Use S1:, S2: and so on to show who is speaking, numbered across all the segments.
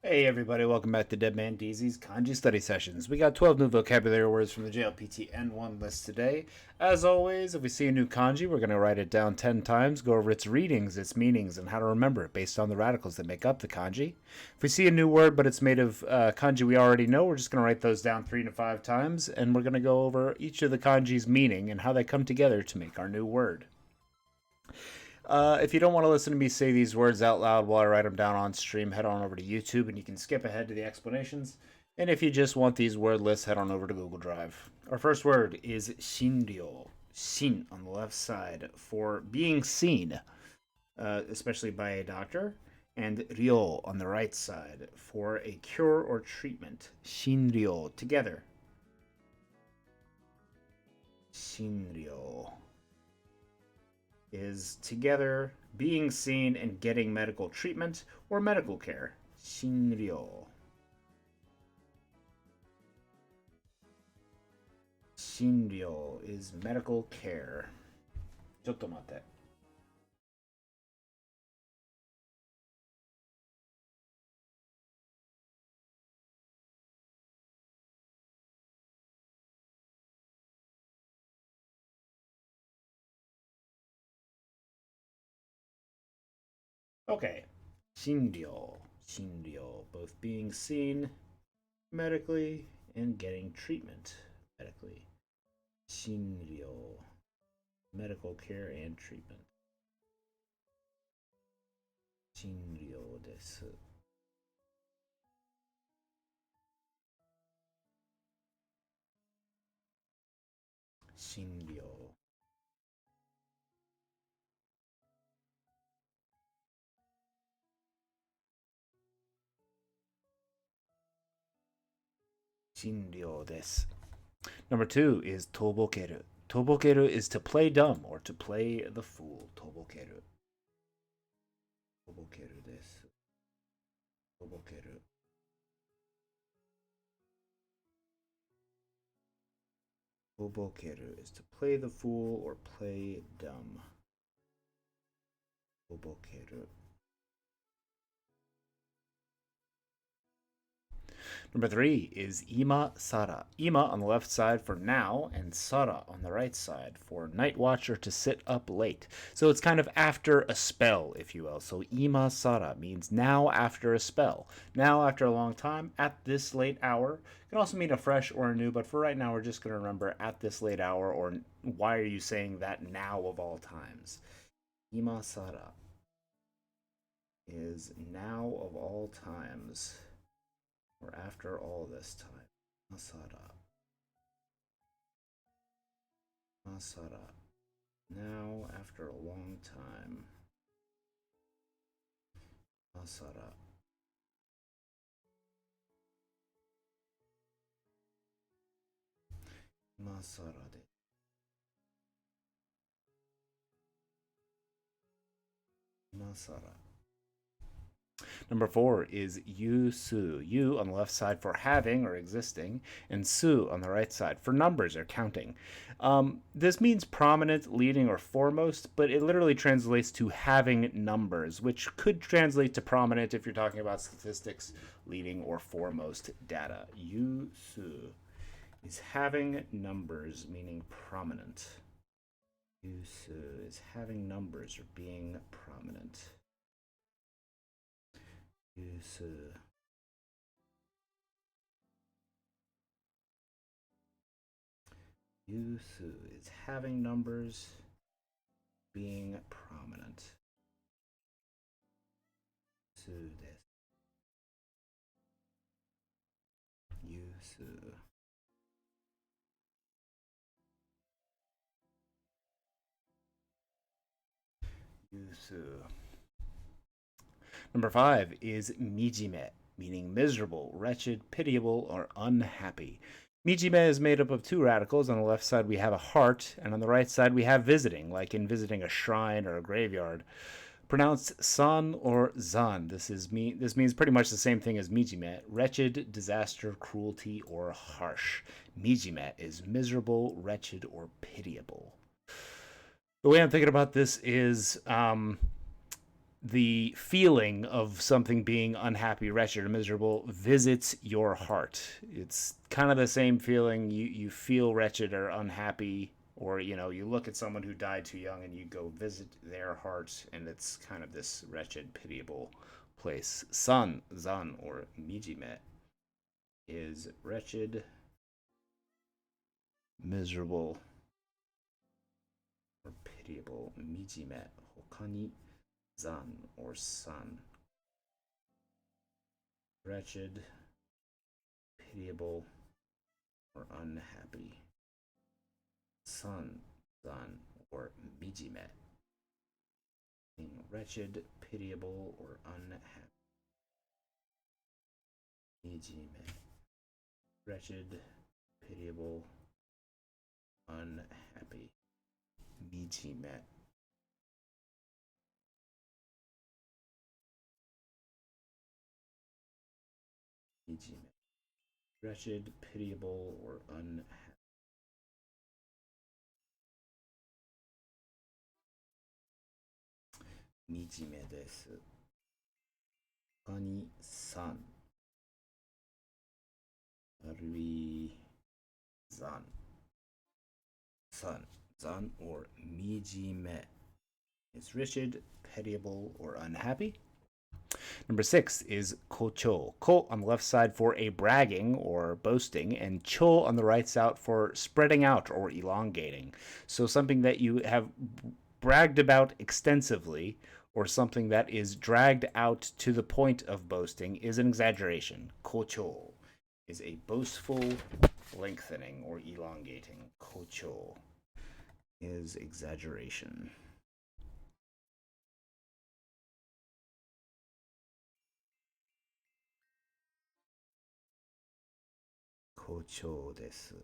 S1: Hey everybody, welcome back to Dead Man DZ's Kanji Study Sessions. We got 12 new vocabulary words from the JLPT N1 list today. As always, if we see a new kanji, we're going to write it down 10 times, go over its readings, its meanings, and how to remember it based on the radicals that make up the kanji. If we see a new word but it's made of kanji we already know, we're just going to write those down 3 to 5 times, and we're going to go over each of the kanji's meaning and how they come together to make our new word. If you don't want to listen to me say these words out loud while I write them down on stream, head on over to YouTube and you can skip ahead to the explanations. And if you just want these word lists, head on over to Google Drive. Our first word is shinryo. Shin on the left side for being seen, especially by a doctor, and ryo on the right side for a cure or treatment. Shinryo together. Shinryo is together being seen and getting medical treatment or medical care. Shinryo. Shinryo is medical care. ちょっと待って。Okay. Shinryo. Shinryo. Both being seen medically and getting treatment medically. Shinryo. Medical care and treatment. Shinryo です。Shinryo. Shinryo です。Number 2 is tobokeru. Tobokeru is to play dumb or to play the fool. Tobokeru. Tobokeru です。Tobokeru. Tobokeru is to play the fool or play dumb. Tobokeru. Number 3 is ima sara. Ima on the left side for now, and sara on the right side for night watch or to sit up late. So it's kind of after a spell, if you will. So ima sara means now after a spell. Now after a long time, at this late hour. It can also mean a fresh or a new, but for right now, we're just going to remember at this late hour, or why are you saying that now of all times? Ima sara is now of all times. Or after all this time. Masara. Masara. Now after a long time. Masara. Masara de. Masara. Number 4 is yu su. Yu on the left side for having or existing, and su on the right side for numbers or counting. This means prominent, leading, or foremost, but it literally translates to having numbers, which could translate to prominent if you're talking about statistics, leading, or foremost data. Yu su is having numbers, meaning prominent. Yu su is having numbers or being prominent. Use Yusu is having numbers, being prominent. Su desu. Yusu. Yusu. Number 5 is mijime, meaning miserable, wretched, pitiable, or unhappy. Mijime is made up of 2 radicals. On the left side, we have a heart, and on the right side, we have visiting, like in visiting a shrine or a graveyard. Pronounced san or zan. This means pretty much the same thing as mijime: wretched, disaster, cruelty, or harsh. Mijime is miserable, wretched, or pitiable. The way I'm thinking about this is the feeling of something being unhappy, wretched, or miserable visits your heart. It's kind of the same feeling. You feel wretched or unhappy, or you look at someone who died too young and you go visit their heart, and it's kind of this wretched, pitiable place. San, zan, or mijime is wretched, miserable, or pitiable. Mijime, hokani, zan, or san. Wretched, pitiable, or unhappy. San, zan, or mijime. Being wretched, pitiable, or unhappy. Mijime. Wretched, pitiable, unhappy. Mijime. Mijime. Wretched, pitiable, or unhappy. Mijime desu. Kani san. Arui zan. San, zan, or mijime is wretched, pitiable, or unhappy. Number 6 is kocho. Ko on the left side for a bragging or boasting, and cho on the right side for spreading out or elongating. So something that you have bragged about extensively or something that is dragged out to the point of boasting is an exaggeration. Kocho is a boastful lengthening or elongating. Kocho is exaggeration. Kocho desu.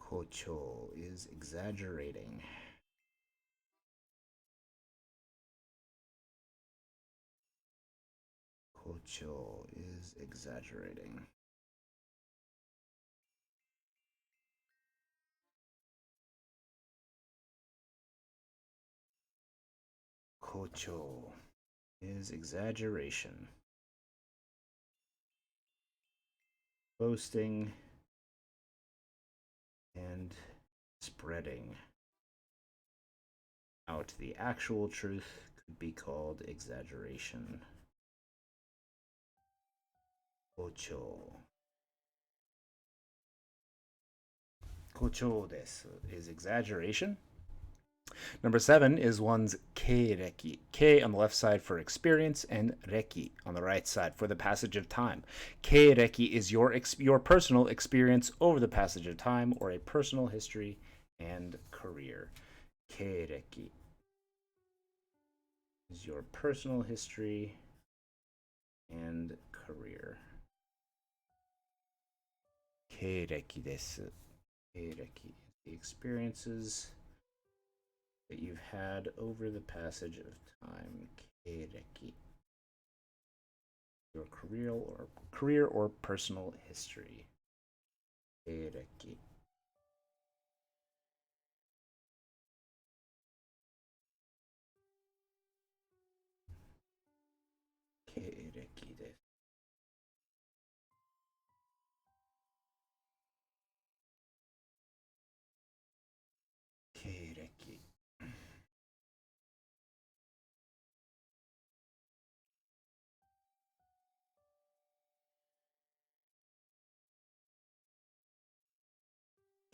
S1: Kocho is exaggerating. Kocho is exaggerating. Kocho is exaggeration. Boasting and spreading out the actual truth could be called exaggeration. Kocho. Kocho desu is exaggeration. Number 7 is one's keireki. Ke on the left side for experience, and reki on the right side for the passage of time. Keireki is your personal experience over the passage of time, or a personal history and career. Keireki is your personal history and career. Keireki desu. Keireki, the experiences that you've had over the passage of time. Keireki, your career or personal history. Keireki. Keireki desu. Keireki.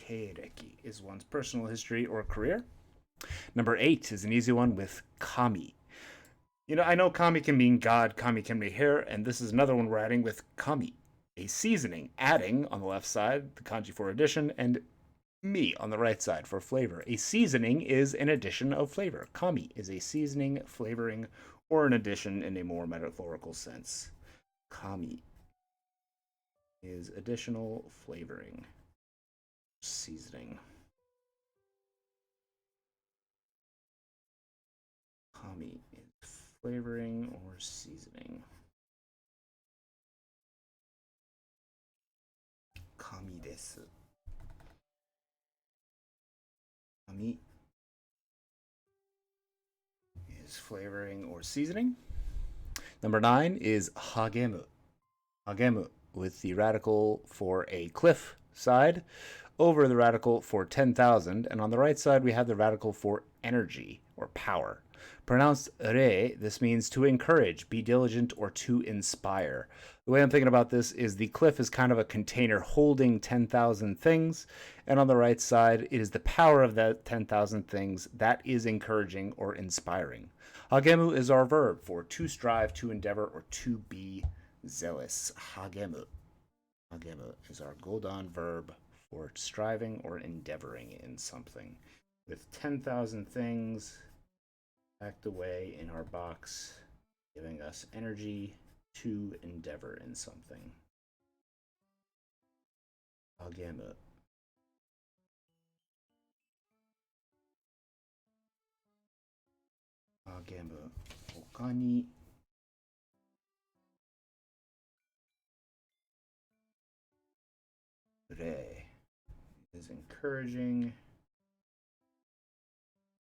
S1: Keireki is one's personal history or career. Number 8 is an easy one with kami. I know kami can mean God, kami can mean hair, and this is another one we're adding with kami, a seasoning, adding on the left side, the kanji for addition, and mi on the right side for flavor. A seasoning is an addition of flavor. Kami is a seasoning, flavoring, or an addition in a more metaphorical sense. Kami is additional flavoring, seasoning. Kami is flavoring or seasoning. Kami desu. Kami flavoring or seasoning. Number 9 is hagemu. Hagemu, with the radical for a cliff side, over the radical for 10,000, and on the right side we have the radical for energy or power. Pronounced re, this means to encourage, be diligent, or to inspire. The way I'm thinking about this is the cliff is kind of a container holding 10,000 things, and on the right side, it is the power of that 10,000 things that is encouraging or inspiring. Hagemu is our verb for to strive, to endeavor, or to be zealous. Hagemu. Hagemu is our Godan verb for striving or endeavoring in something. With 10,000 things packed away in our box, giving us energy to endeavor in something. Hagemu. Hagemu. 他に re is encouraging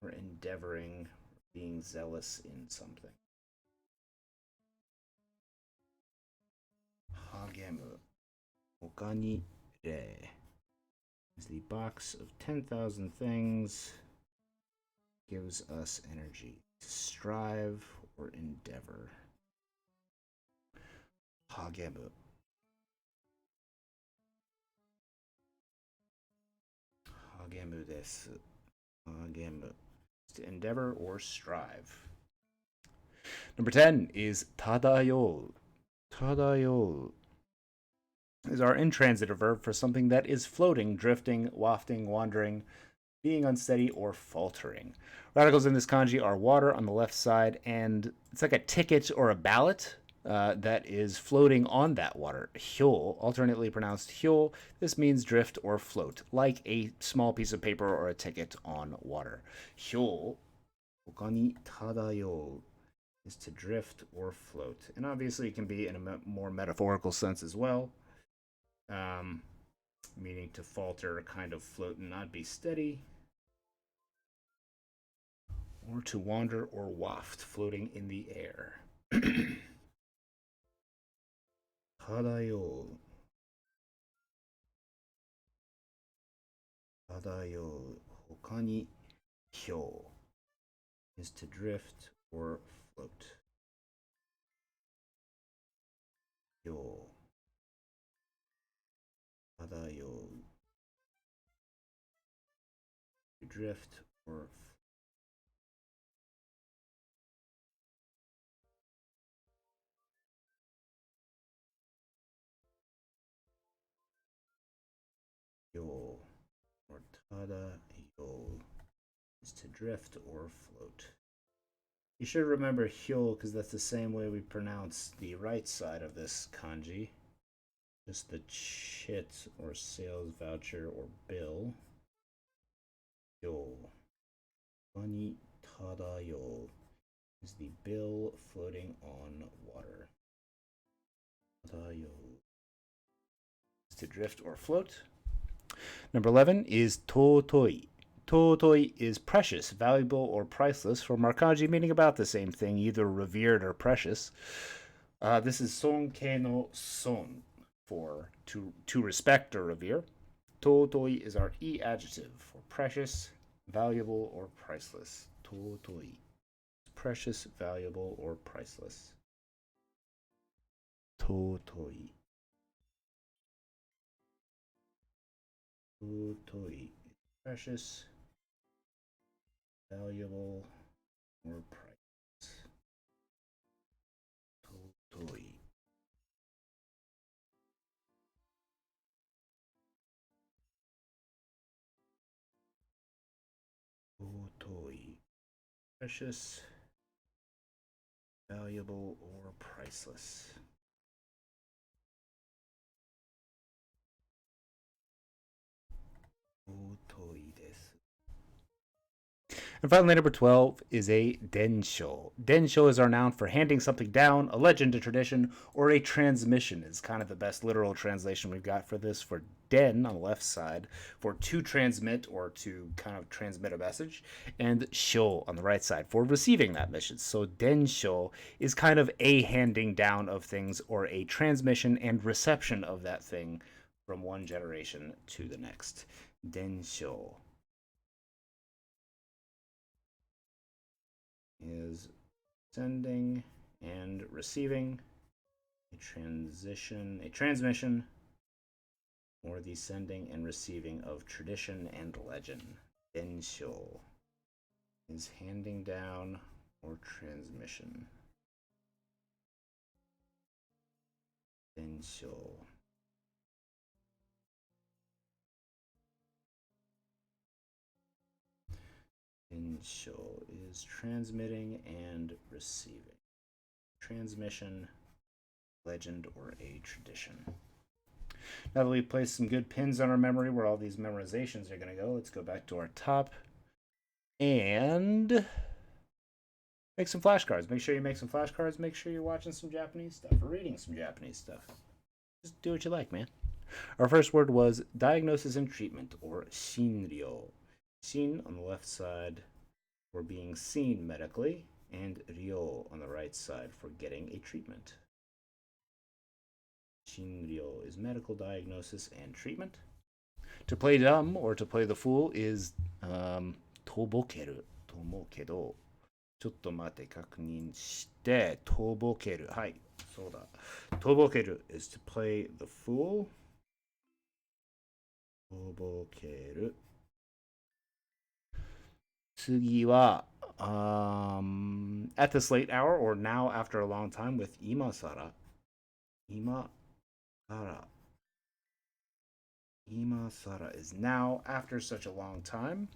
S1: or endeavoring, being zealous in something. Hagemu. 他に re is the box of 10,000 things, gives us energy to strive or endeavor. Hagemu. Hagemu desu. Hagemu. To endeavor or strive. Number 10 is tadayou. Tadayou is our intransitive verb for something that is floating, drifting, wafting, wandering, being unsteady, or faltering. Radicals in this kanji are water on the left side, and it's like a ticket or a ballot that is floating on that water. Hyo, alternately pronounced hyo. This means drift or float, like a small piece of paper or a ticket on water. Hyo, 他に漂う is to drift or float. And obviously it can be in a more metaphorical sense as well, meaning to falter, kind of float and not be steady, or to wander or waft, floating in the air. 漂う 漂う 他に漂 is to drift or float. 漂 漂う to drift or yo or tada yo is to drift or float. You should remember hyo because that's the same way we pronounce the right side of this kanji. Just the chit or sales voucher or bill. Yo. Ani tada yo is the bill floating on water. Tada yo is to drift or float. Number 11 is totoi. Totoi is precious, valuable, or priceless, from our kanji meaning about the same thing, either revered or precious. This is sonkei no son, for to respect or revere. Totoi is our e adjective for precious, valuable, or priceless. Totoi. Precious, valuable, or priceless. Totoi. Totoi. Precious, valuable, or priceless. Totoi. Totoi. Precious, valuable, or priceless. And finally, number 12 is a densho. Densho is our noun for handing something down, a legend, a tradition, or a transmission is kind of the best literal translation we've got for this. For den on the left side, for to transmit or to kind of transmit a message, and sho on the right side for receiving that message. So densho is kind of a handing down of things or a transmission and reception of that thing from one generation to the next. Densho is sending and receiving, a transmission, or the sending and receiving of tradition and legend. Densho is handing down or transmission. Densho. Densho is transmitting and receiving. Transmission, legend, or a tradition. Now that we've placed some good pins on our memory where all these memorizations are going to go, let's go back to our top and make some flashcards. Make sure you make some flashcards. Make sure you're watching some Japanese stuff or reading some Japanese stuff. Just do what you like, man. Our first word was diagnosis and treatment, or shinryo. Shin on the left side for being seen medically, and ryo on the right side for getting a treatment. Shinryo is medical diagnosis and treatment. To play dumb or to play the fool is tobokeru と思うけど、ちょっと待って確認して、とぼける。はい、そうだ。とぼける is to play the fool. とぼける。次は、at this late hour or now after a long time with 今さら。今さら。今さら is now after such a long time.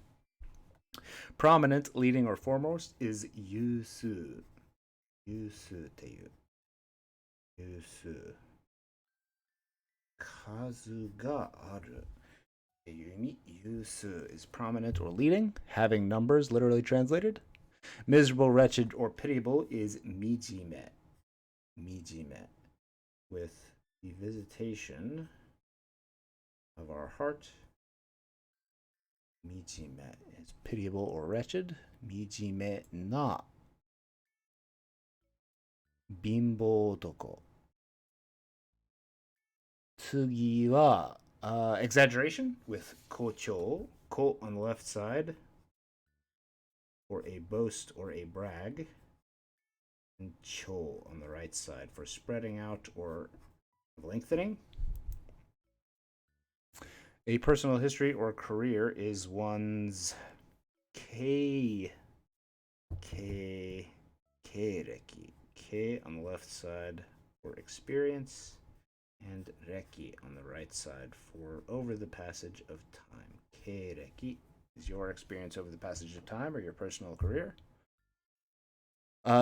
S1: Prominent, leading, or foremost is 有数。有数っていう。有数。数がある。っていう意味。有数 is prominent or leading, having numbers literally translated. Miserable, wretched, or pitiable is 惨め。惨め with the visitation of our heart. 惨め is pitiable or wretched. 惨めな貧乏男。次は、exaggeration with 誇張。ko on the left side for a boast or a brag. And 張 on the right side for spreading out or lengthening. A personal history or career is one's K on the left side for experience, and reki on the right side for over the passage of time. Keireki is your experience over the passage of time or your personal career.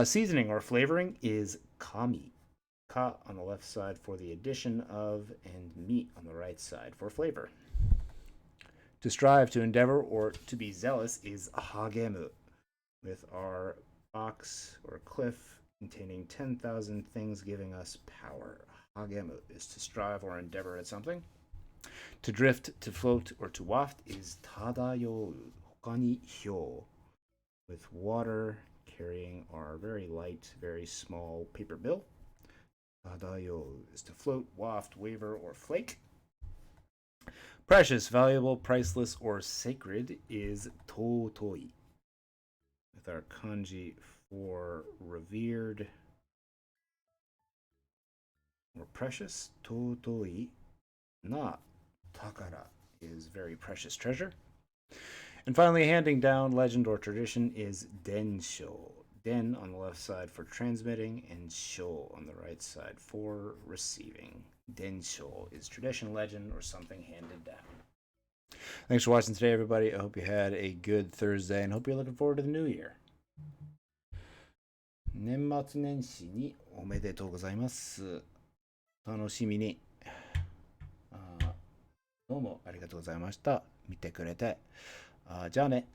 S1: Seasoning or flavoring is kami. Ka on the left side for the addition of, and mi on the right side for flavor. To strive, to endeavor, or to be zealous is hagemu, with our box or cliff containing 10,000 things giving us power. Hagemu is to strive or endeavor at something. To drift, to float, or to waft is tadayou, hoka ni hyou, with water carrying our very light, very small paper bill. Tadayou is to float, waft, waver, or flake. Precious, valuable, priceless, or sacred is totoi, with our kanji for revered or precious. Totoi na takara is very precious treasure. And finally, handing down, legend, or tradition is densho. Den on the left side for transmitting, and sho on the right side for receiving. Densho is tradition, legend, or something handed down. Thanks for watching today, everybody. I hope you had a good Thursday and hope you're looking forward to the new year. 年末年始におめでとうございます。楽しみに。どうもありがとうございました。見てくれて。じゃあね。